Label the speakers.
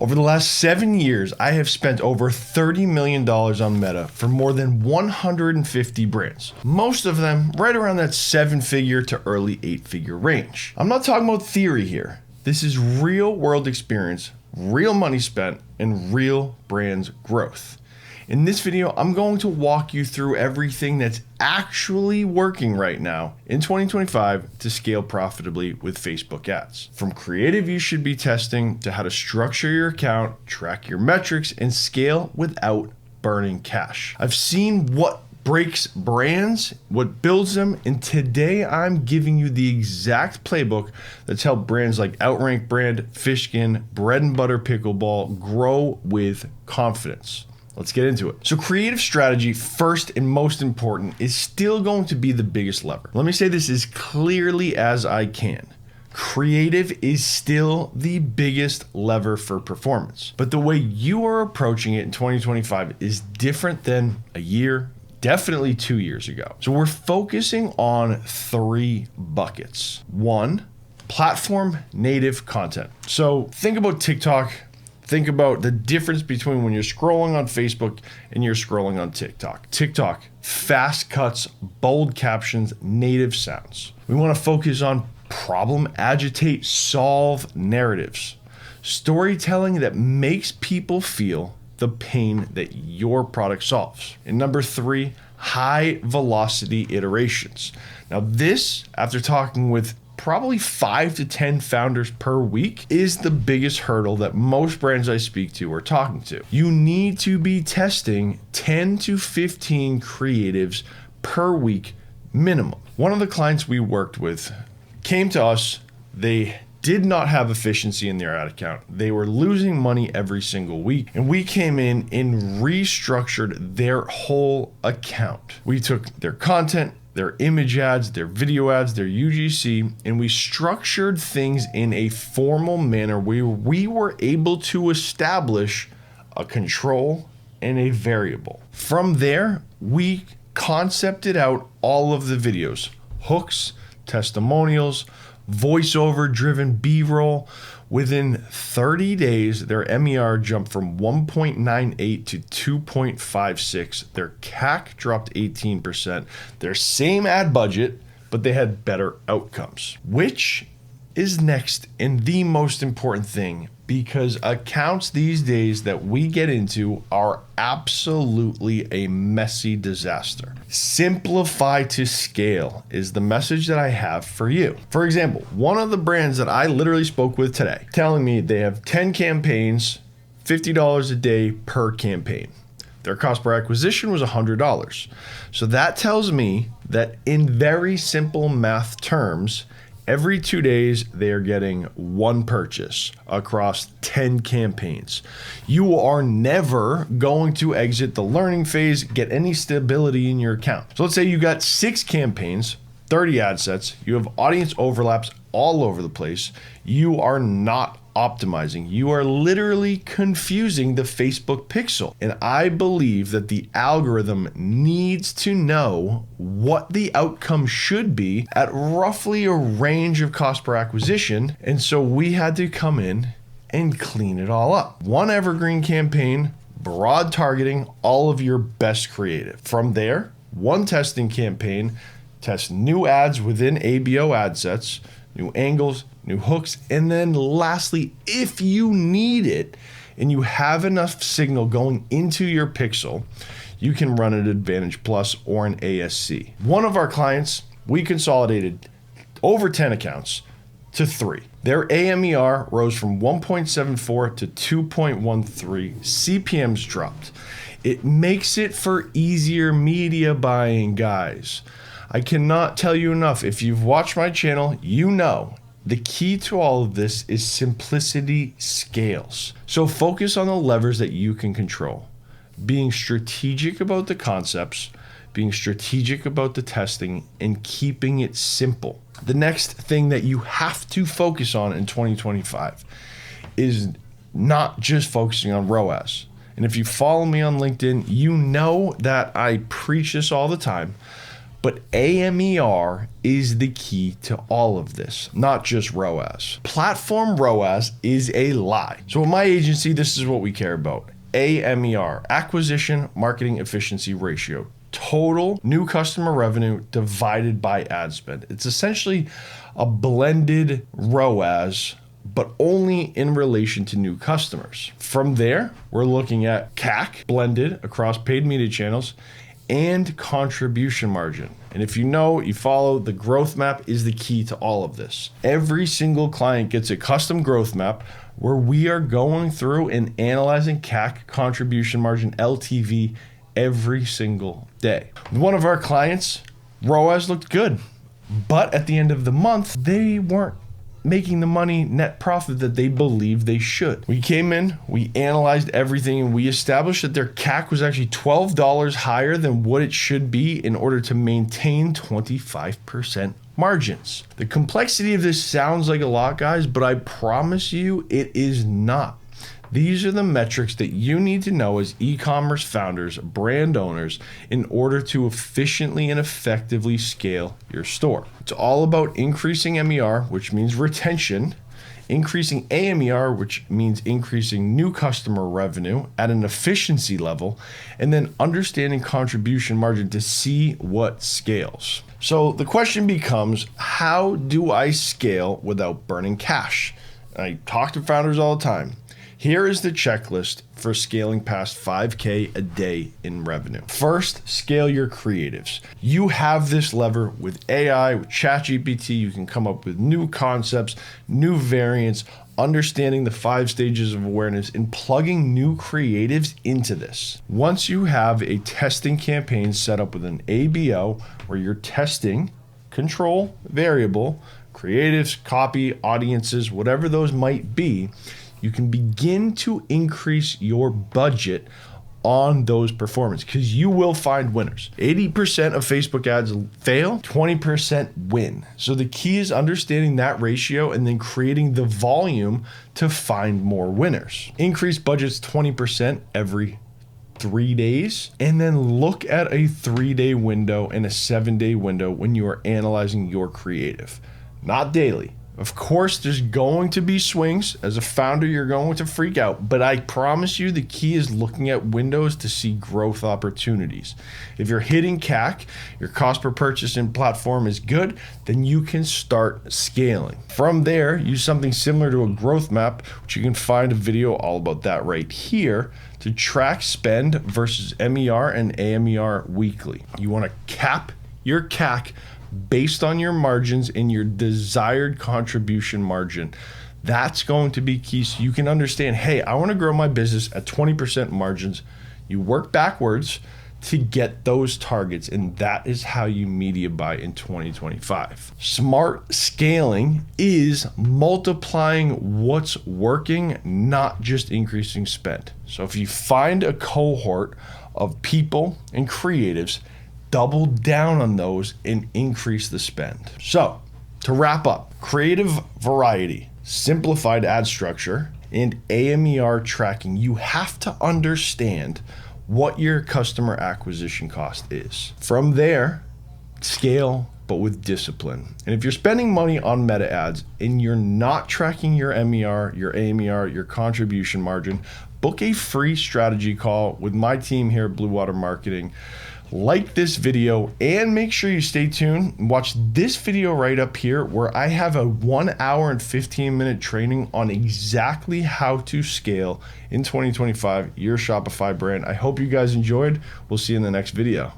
Speaker 1: Over the last 7 years, I have spent over $30 million on Meta for more than 150 brands. Most of them right around that 7-figure to early 8-figure range. I'm not talking about theory here. This is real world experience, real money spent, and real brands growth. In this video, I'm going to walk you through everything that's actually working right now in 2025 to scale profitably with Facebook ads. From creative you should be testing to how to structure your account, track your metrics, and scale without burning cash. I've seen what breaks brands, what builds them, and today I'm giving you the exact playbook that's helped brands like Outrank Brand, Fishkin, Bread and Butter Pickleball grow with confidence. Let's get into it. So creative strategy, first and most important, is still going to be the biggest lever. Let me say this as clearly as I can. Creative is still the biggest lever for performance. But the way you are approaching it in 2025 is different than a year, definitely 2 years ago. So we're focusing on 3 buckets. 1, platform native content. So think about TikTok. Think about the difference between when you're scrolling on Facebook and you're scrolling on TikTok. TikTok, fast cuts, bold captions, native sounds. We want to focus on problem, agitate, solve narratives. Storytelling that makes people feel the pain that your product solves. And number 3, high velocity iterations. Now this, after talking with probably 5 to 10 founders per week, is the biggest hurdle that most brands I speak to are talking to. You need to be testing 10 to 15 creatives per week minimum. One of the clients we worked with came to us. They did not have efficiency in their ad account. They were losing money every single week. And we came in and restructured their whole account. We took their content, their image ads, their video ads, their UGC, and we structured things in a formal manner where we were able to establish a control and a variable. From there, we concepted out all of the videos, hooks, testimonials, voiceover driven B-roll. Within 30 days, their MER jumped from 1.98 to 2.56. Their CAC dropped 18%. Their same ad budget, but they had better outcomes. Which is next and the most important thing, because accounts these days that we get into are absolutely a messy disaster. Simplify to scale is the message that I have for you. For example, one of the brands that I literally spoke with today telling me they have 10 campaigns, $50 a day per campaign. Their cost per acquisition was $100. So that tells me that in very simple math terms, every 2 days, they are getting 1 purchase across 10 campaigns. You are never going to exit the learning phase, get any stability in your account. So let's say you got 6 campaigns, 30 ad sets, you have audience overlaps all over the place. You are not optimizing. You are literally confusing the Facebook pixel. And I believe that the algorithm needs to know what the outcome should be at roughly a range of cost per acquisition. And so we had to come in and clean it all up. 1 evergreen campaign, broad targeting, all of your best creative. From there, 1 testing campaign, test new ads within ABO ad sets, new angles, new hooks, and then lastly, if you need it and you have enough signal going into your pixel, you can run an Advantage Plus or an ASC. One of our clients, we consolidated over 10 accounts to 3. Their AMER rose from 1.74 to 2.13. CPMs dropped. It makes it for easier media buying, guys. I cannot tell you enough. If you've watched my channel, you know the key to all of this is simplicity scales. So focus on the levers that you can control. Being strategic about the concepts, being strategic about the testing, and keeping it simple. The next thing that you have to focus on in 2025 is not just focusing on ROAS. And if you follow me on LinkedIn, you know that I preach this all the time. But AMER is the key to all of this, not just ROAS. Platform ROAS is a lie. So at my agency, this is what we care about. AMER, acquisition marketing efficiency ratio. Total new customer revenue divided by ad spend. It's essentially a blended ROAS, but only in relation to new customers. From there, we're looking at CAC blended across paid media channels and contribution margin. And if you know, you follow, the growth map is the key to all of this. Every single client gets a custom growth map where we are going through and analyzing CAC, contribution margin, LTV every single day. One of our clients, ROAS looked good, but at the end of the month, they weren't making the money net profit that they believed they should. We came in, we analyzed everything, and we established that their CAC was actually $12 higher than what it should be in order to maintain 25% margins. The complexity of this sounds like a lot, guys, but I promise you it is not. These are the metrics that you need to know as e-commerce founders, brand owners, in order to efficiently and effectively scale your store. It's all about increasing MER, which means retention, increasing AMER, which means increasing new customer revenue at an efficiency level, and then understanding contribution margin to see what scales. So the question becomes, how do I scale without burning cash? I talk to founders all the time. Here is the checklist for scaling past 5K a day in revenue. First, scale your creatives. You have this lever with AI, with ChatGPT. You can come up with new concepts, new variants, understanding the 5 stages of awareness, and plugging new creatives into this. Once you have a testing campaign set up with an ABO where you're testing control variable, creatives, copy, audiences, whatever those might be, you can begin to increase your budget on those performance because you will find winners. 80% of Facebook ads fail, 20% win. So the key is understanding that ratio and then creating the volume to find more winners. Increase budgets 20% every 3 days, and then look at a 3-day window and a 7-day window when you are analyzing your creative, not daily. Of course, there's going to be swings. As a founder, you're going to freak out, but I promise you the key is looking at windows to see growth opportunities. If you're hitting CAC, your cost per purchase in platform is good, then you can start scaling. From there, use something similar to a growth map, which you can find a video all about that right here, to track spend versus MER and AMER weekly. You want to cap your CAC based on your margins and your desired contribution margin. That's going to be key so you can understand, hey, I want to grow my business at 20% margins. You work backwards to get those targets, and that is how you media buy in 2025. Smart scaling is multiplying what's working, not just increasing spend. So if you find a cohort of people and creatives, double down on those and increase the spend. So to wrap up, creative variety, simplified ad structure, and AMER tracking. You have to understand what your customer acquisition cost is. From there, scale, but with discipline. And if you're spending money on meta ads and you're not tracking your MER, your AMER, your contribution margin, book a free strategy call with my team here at Blue Water Marketing. Like this video and make sure you stay tuned and watch this video right up here where I have a 1 hour and 15-minute training on exactly how to scale in 2025 your Shopify brand. I hope you guys enjoyed. We'll see you in the next video.